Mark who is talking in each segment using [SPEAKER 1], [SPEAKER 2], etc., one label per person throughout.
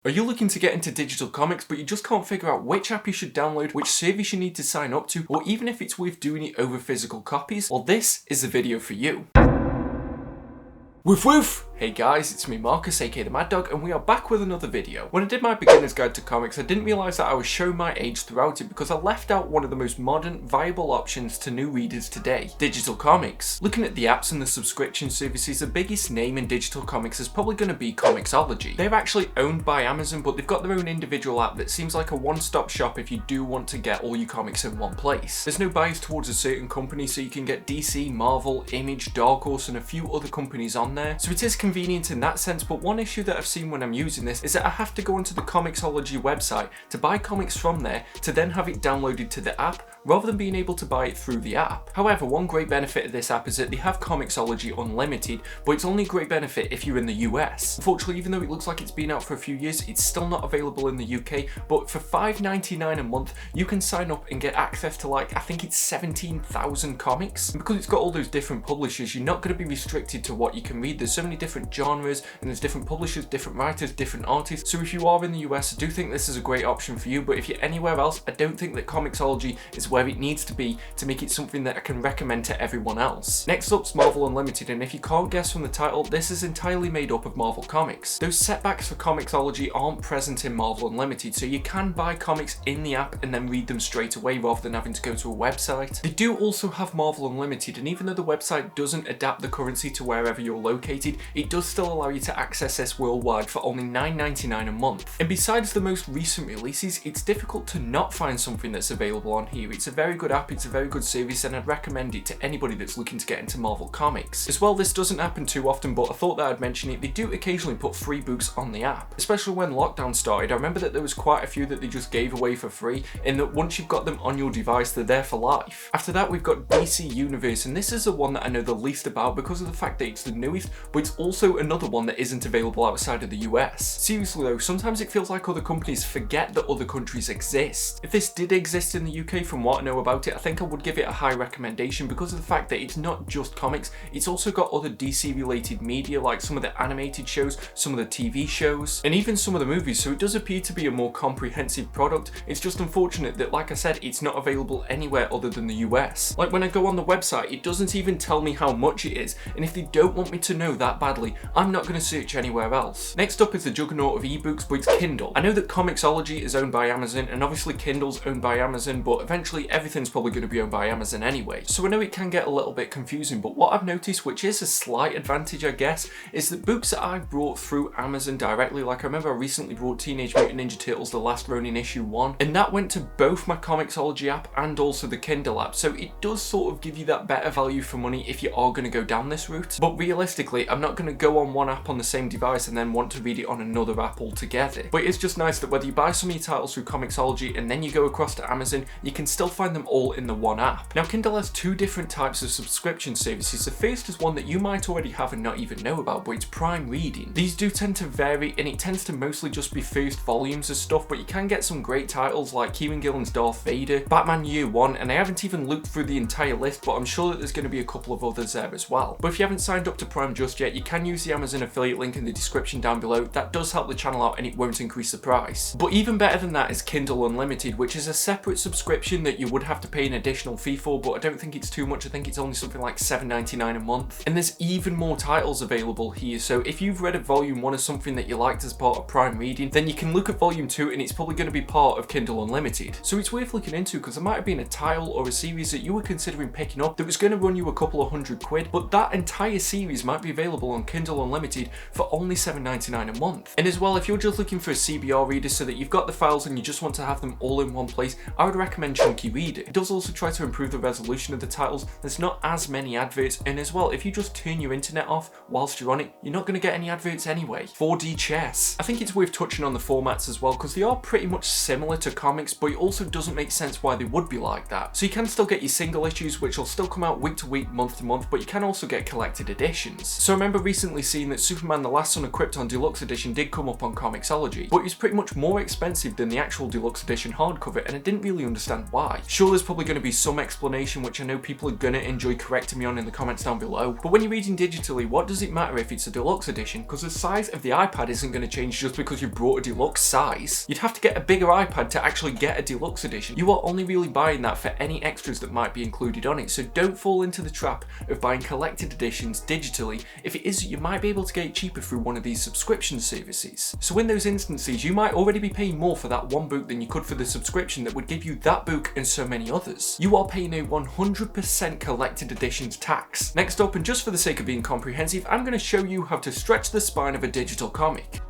[SPEAKER 1] Are you looking to get into digital comics but you just can't figure out which app you should download, which service you need to sign up to, or even if it's worth doing it over physical copies? Well, this is the video for you. Woof woof! Hey guys, it's me Marcus, aka the Mad Dog, and we are back with another video. When I did my beginner's guide to comics, I didn't realise that I was showing my age throughout it because I left out one of the most modern, viable options to new readers today: digital comics. Looking at the apps and the subscription services, the biggest name in digital comics is probably going to be Comixology. They're actually owned by Amazon, but they've got their own individual app that seems like a one-stop shop if you do want to get all your comics in one place. There's no bias towards a certain company, so you can get DC, Marvel, Image, Dark Horse, and a few other companies on there, so it is convenient in that sense. But one issue that I've seen when I'm using this is that I have to go onto the Comixology website to buy comics from there to then have it downloaded to the app, rather than being able to buy it through the app. However, one great benefit of this app is that they have Comixology Unlimited, but it's only a great benefit if you're in the US. Unfortunately, even though it looks like it's been out for a few years, it's still not available in the UK, but for $5.99 a month, you can sign up and get access to, like, I think it's 17,000 comics. And because it's got all those different publishers, you're not going to be restricted to what you can read. There's so many different genres, and there's different publishers, different writers, different artists. So if you are in the US, I do think this is a great option for you, but if you're anywhere else, I don't think that Comixology is where it needs to be to make it something that I can recommend to everyone else. Next up's Marvel Unlimited, and if you can't guess from the title, this is entirely made up of Marvel comics. Those setbacks for Comixology aren't present in Marvel Unlimited, so you can buy comics in the app and then read them straight away rather than having to go to a website. They do also have Marvel Unlimited, and even though the website doesn't adapt the currency to wherever you're located, it does still allow you to access this worldwide for only $9.99 a month. And besides the most recent releases, it's difficult to not find something that's available on here. It's a very good app, it's a very good service, and I'd recommend it to anybody that's looking to get into Marvel Comics. As well, this doesn't happen too often, but I thought that I'd mention it. They do occasionally put free books on the app, especially when lockdown started. I remember that there was quite a few that they just gave away for free, and that once you've got them on your device, they're there for life. After that, we've got DC Universe, and this is the one that I know the least about because of the fact that it's the newest, but it's also another one that isn't available outside of the US. Seriously though, sometimes it feels like other companies forget that other countries exist. If this did exist in the UK, from what I know about it, I think I would give it a high recommendation because of the fact that it's not just comics, it's also got other DC related media like some of the animated shows, some of the TV shows, and even some of the movies, so it does appear to be a more comprehensive product. It's just unfortunate that, like I said, it's not available anywhere other than the US. Like when I go on the website, it doesn't even tell me how much it is, and if they don't want me to know that badly, I'm not going to search anywhere else. Next up is the juggernaut of ebooks, but it's Kindle. I know that Comixology is owned by Amazon, and obviously Kindle's owned by Amazon, but eventually everything's probably going to be owned by Amazon anyway. So I know it can get a little bit confusing, but what I've noticed, which is a slight advantage I guess, is that books that I've brought through Amazon directly, like I remember I recently brought Teenage Mutant Ninja Turtles: The Last Ronin issue 1, and that went to both my Comixology app and also the Kindle app, so it does sort of give you that better value for money if you are going to go down this route. But realistically, I'm not going to go on one app on the same device and then want to read it on another app altogether. But it's just nice that whether you buy some of your titles through Comixology and then you go across to Amazon, you can still find them all in the one app. Now, Kindle has two different types of subscription services. The first is one that you might already have and not even know about, but it's Prime Reading. These do tend to vary, and it tends to mostly just be first volumes of stuff, but you can get some great titles like Kieran Gillen's Darth Vader, Batman Year One, and I haven't even looked through the entire list, but I'm sure that there's going to be a couple of others there as well. But if you haven't signed up to Prime just yet, you can use the Amazon affiliate link in the description down below. That does help the channel out and it won't increase the price. But even better than that is Kindle Unlimited, which is a separate subscription that you would have to pay an additional fee for, but I don't think it's too much. I think it's only something like $7.99 a month. And there's even more titles available here, so if you've read a volume 1 of something that you liked as part of Prime Reading, then you can look at volume 2 and it's probably going to be part of Kindle Unlimited. So it's worth looking into, because there might have been a title or a series that you were considering picking up that was going to run you a couple of £100, but that entire series might be available on Kindle Unlimited for only $7.99 a month. And as well, if you're just looking for a CBR reader so that you've got the files and you just want to have them all in one place, I would recommend Chunky Reader. It does also try to improve the resolution of the titles. There's not as many adverts, and as well, if you just turn your internet off whilst you're on it, you're not going to get any adverts anyway. 4D Chess. I think it's worth touching on the formats as well, because they are pretty much similar to comics, but it also doesn't make sense why they would be like that. So you can still get your single issues, which will still come out week to week, month to month, but you can also get collected editions. So I remember recently recently seen that Superman the Last Son of Krypton Deluxe Edition did come up on Comixology, but it was pretty much more expensive than the actual Deluxe Edition hardcover, and I didn't really understand why. Sure, there's probably going to be some explanation which I know people are going to enjoy correcting me on in the comments down below, but when you're reading digitally, what does it matter if it's a Deluxe Edition? Because the size of the iPad isn't going to change just because you brought a Deluxe size. You'd have to get a bigger iPad to actually get a Deluxe Edition. You are only really buying that for any extras that might be included on it, so don't fall into the trap of buying collected editions digitally. If it is, you might be able to get it cheaper through one of these subscription services. So in those instances, you might already be paying more for that one book than you could for the subscription that would give you that book and so many others. You are paying a 100% collected editions tax. Next up, and just for the sake of being comprehensive, I'm going to show you how to stretch the spine of a digital comic.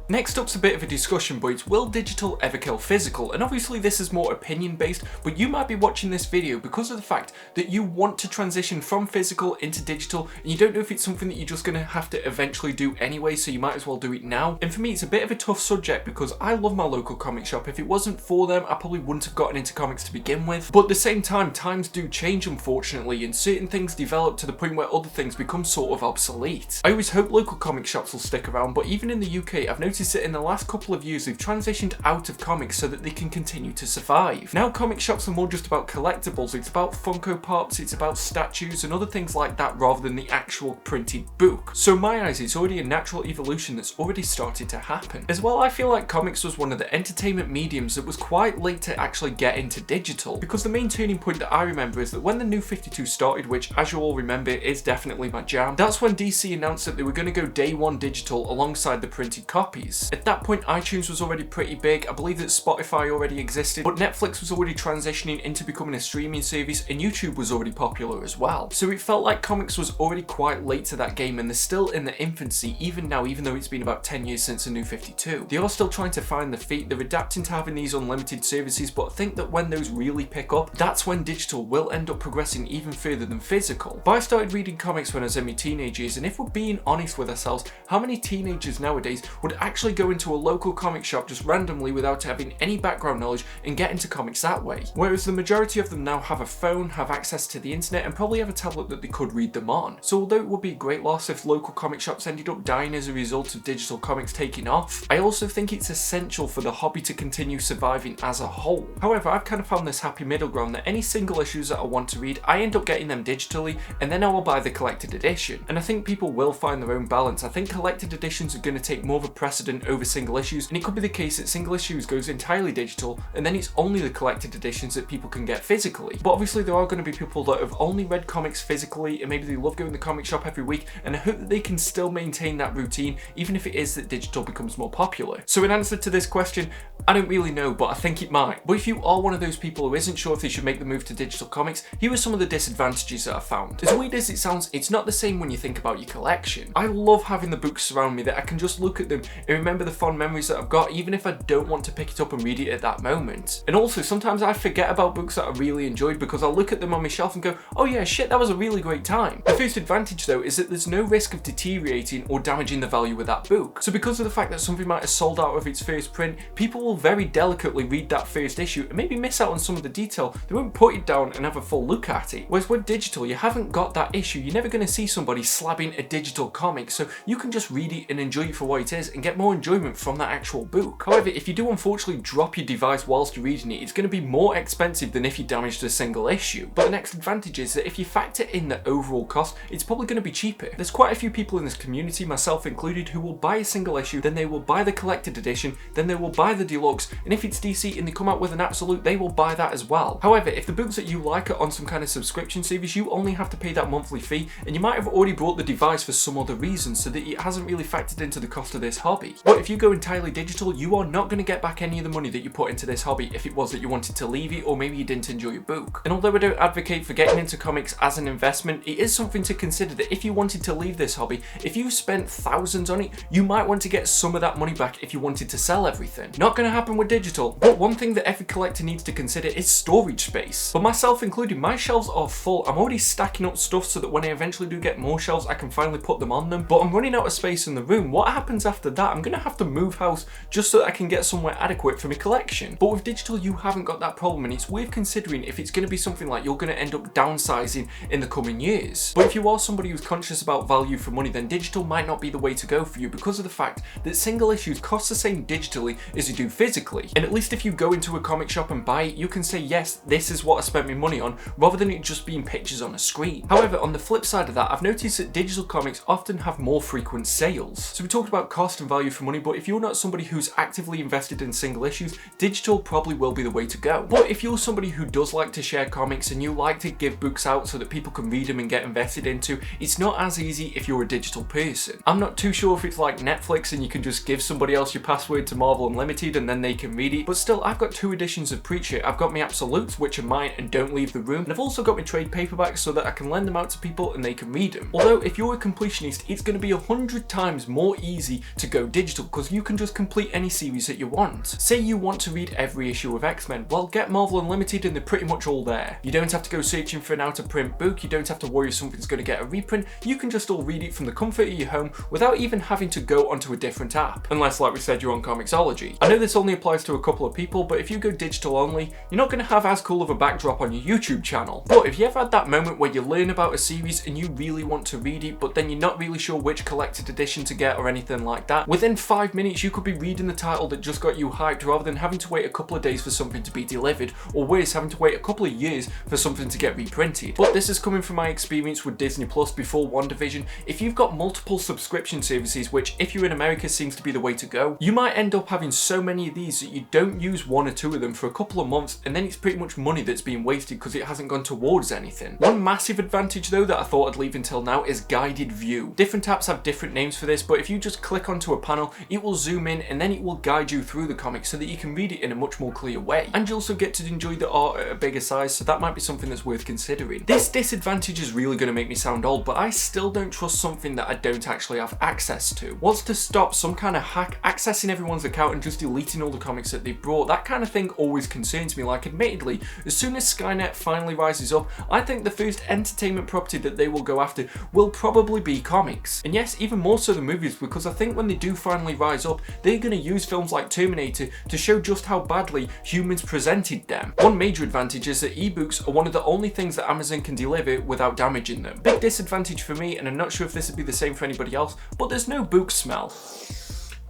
[SPEAKER 1] Next up's a bit of a discussion, but it's will digital ever kill physical? And obviously this is more opinion based, but you might be watching this video because of the fact that you want to transition from physical into digital, and you don't know if it's something that you're just going to have to eventually do anyway, so you might as well do it now. And for me, it's a bit of a tough subject because I love my local comic shop. If it wasn't for them, I probably wouldn't have gotten into comics to begin with. But at the same time, times do change, unfortunately, and certain things develop to the point where other things become sort of obsolete. I always hope local comic shops will stick around, but even in the UK, I've noticed that in the last couple of years they've transitioned out of comics so that they can continue to survive. Now comic shops are more just about collectibles, it's about Funko Pops, it's about statues and other things like that rather than the actual printed book. So in my eyes, it's already a natural evolution that's already started to happen. As well, I feel like comics was one of the entertainment mediums that was quite late to actually get into digital, because the main turning point that I remember is that when the New 52 started, which as you all remember is definitely my jam, that's when DC announced that they were going to go day one digital alongside the printed copies. At that point, iTunes was already pretty big, I believe that Spotify already existed, but Netflix was already transitioning into becoming a streaming service, and YouTube was already popular as well. So it felt like comics was already quite late to that game, and they're still in the infancy even now, even though it's been about 10 years since the New 52. They are still trying to find the feet, they're adapting to having these unlimited services, but I think that when those really pick up, that's when digital will end up progressing even further than physical. But I started reading comics when I was in my teenage years, and if we're being honest with ourselves, how many teenagers nowadays would actually go into a local comic shop just randomly without having any background knowledge and get into comics that way? Whereas the majority of them now have a phone, have access to the internet, and probably have a tablet that they could read them on. So although it would be a great loss if local comic shops ended up dying as a result of digital comics taking off, I also think it's essential for the hobby to continue surviving as a whole. However, I've kind of found this happy middle ground that any single issues that I want to read, I end up getting them digitally, and then I will buy the collected edition. And I think people will find their own balance. I think collected editions are going to take more of a precedent over single issues, and it could be the case that single issues goes entirely digital, and then it's only the collected editions that people can get physically. But obviously there are going to be people that have only read comics physically, and maybe they love going to the comic shop every week, and I hope that they can still maintain that routine even if it is that digital becomes more popular. So in answer to this question, I don't really know, but I think it might. But if you are one of those people who isn't sure if they should make the move to digital comics, here are some of the disadvantages that I found. As weird as it sounds, it's not the same when you think about your collection. I love having the books surround me that I can just look at them and remember the fond memories that I've got, even if I don't want to pick it up and read it at that moment. And also, sometimes I forget about books that I really enjoyed because I'll look at them on my shelf and go, oh yeah, shit, that was a really great time. The first advantage though is that there's no risk of deteriorating or damaging the value of that book. So because of the fact that something might have sold out of its first print, people will very delicately read that first issue and maybe miss out on some of the detail. They won't put it down and have a full look at it. Whereas with digital, you haven't got that issue. You're never going to see somebody slabbing a digital comic, so you can just read it and enjoy it for what it is and get more enjoyment from that actual book. However, if you do unfortunately drop your device whilst you're reading it, it's going to be more expensive than if you damaged a single issue. But the next advantage is that if you factor in the overall cost, it's probably going to be cheaper. There's quite a few people in this community, myself included, who will buy a single issue, then they will buy the collected edition, then they will buy the deluxe, and if it's DC and they come out with an absolute, they will buy that as well. However, if the books that you like are on some kind of subscription service, you only have to pay that monthly fee, and you might have already bought the device for some other reason, so that it hasn't really factored into the cost of this hobby. But if you go entirely digital, you are not going to get back any of the money that you put into this hobby if it was that you wanted to leave it, or maybe you didn't enjoy your book. And although I don't advocate for getting into comics as an investment, it is something to consider that if you wanted to leave this hobby, if you spent thousands on it, you might want to get some of that money back if you wanted to sell everything. Not going to happen with digital, but one thing that every collector needs to consider is storage space. For myself included, my shelves are full. I'm already stacking up stuff so that when I eventually do get more shelves, I can finally put them on them, but I'm running out of space in the room. What happens after that? I'm going to have to move house just so that I can get somewhere adequate for my collection. But with digital, you haven't got that problem, and it's worth considering if it's going to be something like you're going to end up downsizing in the coming years. But if you are somebody who's conscious about value for money, then digital might not be the way to go for you because of the fact that single issues cost the same digitally as they do physically. And at least if you go into a comic shop and buy it, you can say, yes, this is what I spent my money on, rather than it just being pictures on a screen. However, on the flip side of that, I've noticed that digital comics often have more frequent sales. So we talked about cost and value for money, but if you're not somebody who's actively invested in single issues, digital probably will be the way to go. But if you're somebody who does like to share comics and you like to give books out so that people can read them and get invested into, it's not as easy if you're a digital person. I'm not too sure if it's like Netflix and you can just give somebody else your password to Marvel Unlimited and then they can read it, but still, I've got 2 editions of Preacher. I've got my Absolutes, which are mine and don't leave the room, and I've also got my trade paperbacks so that I can lend them out to people and they can read them. Although if you're a completionist, it's going to be 100 times more easy to go digital because you can just complete any series that you want. Say you want to read every issue of X-Men, well, get Marvel Unlimited and they're pretty much all there. You don't have to go searching for an out-of-print book, you don't have to worry if something's going to get a reprint, you can just all read it from the comfort of your home without even having to go onto a different app. Unless, like we said, you're on Comixology. I know this only applies to a couple of people, but if you go digital only, you're not going to have as cool of a backdrop on your YouTube channel. But if you ever had that moment where you learn about a series and you really want to read it, but then you're not really sure which collected edition to get or anything like that, within 5 minutes you could be reading the title that just got you hyped rather than having to wait a couple of days for something to be delivered, or worse, having to wait a couple of years for something to get reprinted. But this is coming from my experience with Disney Plus before WandaVision. If you've got multiple subscription services, which if you're in America seems to be the way to go, you might end up having so many of these that you don't use 1 or 2 of them for a couple of months, and then it's pretty much money that's being wasted because it hasn't gone towards anything. One massive advantage though that I thought I'd leave until now is guided view. Different apps have different names for this, but if you just click onto a panel, it will zoom in and then it will guide you through the comic so that you can read it in a much more clear way. And you also get to enjoy the art at a bigger size, so that might be something that's worth considering. This disadvantage is really going to make me sound old, but I still don't trust something that I don't actually have access to. What's to stop some kind of hack accessing everyone's account and just deleting all the comics that they brought? That kind of thing always concerns me. Like, admittedly, as soon as Skynet finally rises up, I think the first entertainment property that they will go after will probably be comics. And yes, even more so than movies, because I think when they do finally rise up, they're going to use films like Terminator to show just how badly humans presented them. One major advantage is that ebooks are one of the only things that Amazon can deliver without damaging them. Big disadvantage for me, and I'm not sure if this would be the same for anybody else, but there's no book smell.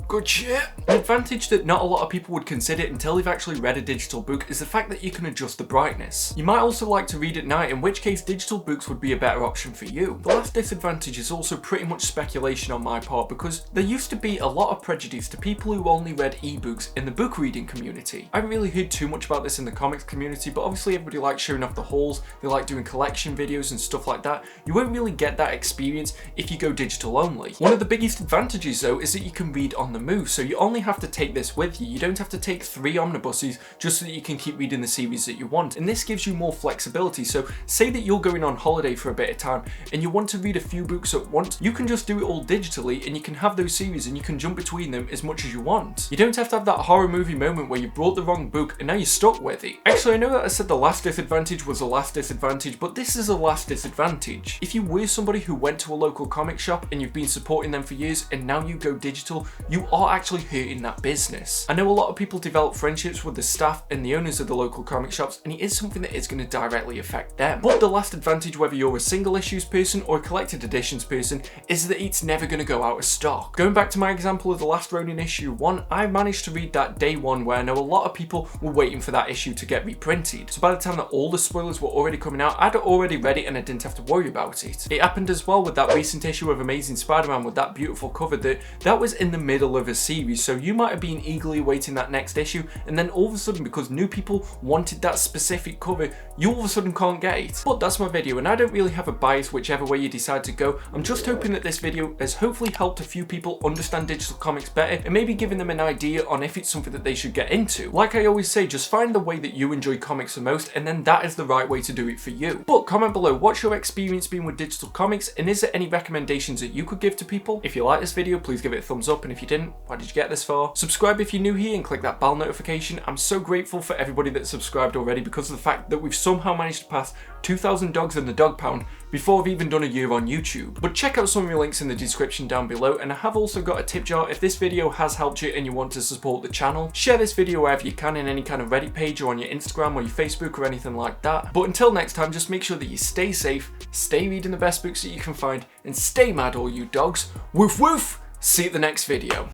[SPEAKER 1] Good shit. An advantage that not a lot of people would consider until they've actually read a digital book is the fact that you can adjust the brightness. You might also like to read at night, in which case digital books would be a better option for you. The last disadvantage is also pretty much speculation on my part, because there used to be a lot of prejudice to people who only read ebooks in the book reading community. I haven't really heard too much about this in the comics community, but obviously everybody likes showing off the hauls, they like doing collection videos and stuff like that. You won't really get that experience if you go digital only. One of the biggest advantages though is that you can read on the move, so you only have to take this with you. You don't have to take 3 omnibuses just so that you can keep reading the series that you want, and this gives you more flexibility. So say that you're going on holiday for a bit of time and you want to read a few books at once, you can just do it all digitally and you can have those series and you can jump between them as much as you want. You don't have to have that horror movie moment where you brought the wrong book and now you're stuck with it. Actually, I know that I said the last disadvantage was the last disadvantage, but this is a last disadvantage. If you were somebody who went to a local comic shop and you've been supporting them for years and now you go digital, you are actually hurting that business. I know a lot of people develop friendships with the staff and the owners of the local comic shops, and it is something that is going to directly affect them. But the last advantage, whether you're a single issues person or a collected editions person, is that it's never going to go out of stock. Going back to my example of The Last Ronin issue 1, I managed to read that day 1, where I know a lot of people were waiting for that issue to get reprinted. So by the time that all the spoilers were already coming out, I'd already read it and I didn't have to worry about it. It happened as well with that recent issue of Amazing Spider-Man with that beautiful cover that was in the middle of a series, so you might have been eagerly awaiting that next issue, and then all of a sudden, because new people wanted that specific cover, you all of a sudden can't get it. But that's my video, and I don't really have a bias whichever way you decide to go. I'm just hoping that this video has hopefully helped a few people understand digital comics better, and maybe giving them an idea on if it's something that they should get into. Like I always say, just find the way that you enjoy comics the most, and then that is the right way to do it for you. But comment below, what's your experience been with digital comics, and is there any recommendations that you could give to people? If you like this video, please give it a thumbs up, and if you didn't, didn't, what did you get this for? Subscribe if you're new here and click that bell notification. I'm so grateful for everybody that's subscribed already because of the fact that we've somehow managed to pass 2,000 dogs in the dog pound before we've even done a year on YouTube. But check out some of your links in the description down below, and I have also got a tip jar if this video has helped you and you want to support the channel. Share this video wherever you can, in any kind of Reddit page or on your Instagram or your Facebook or anything like that. But until next time, just make sure that you stay safe, stay reading the best books that you can find, and stay mad all you dogs. Woof woof! See you at the next video.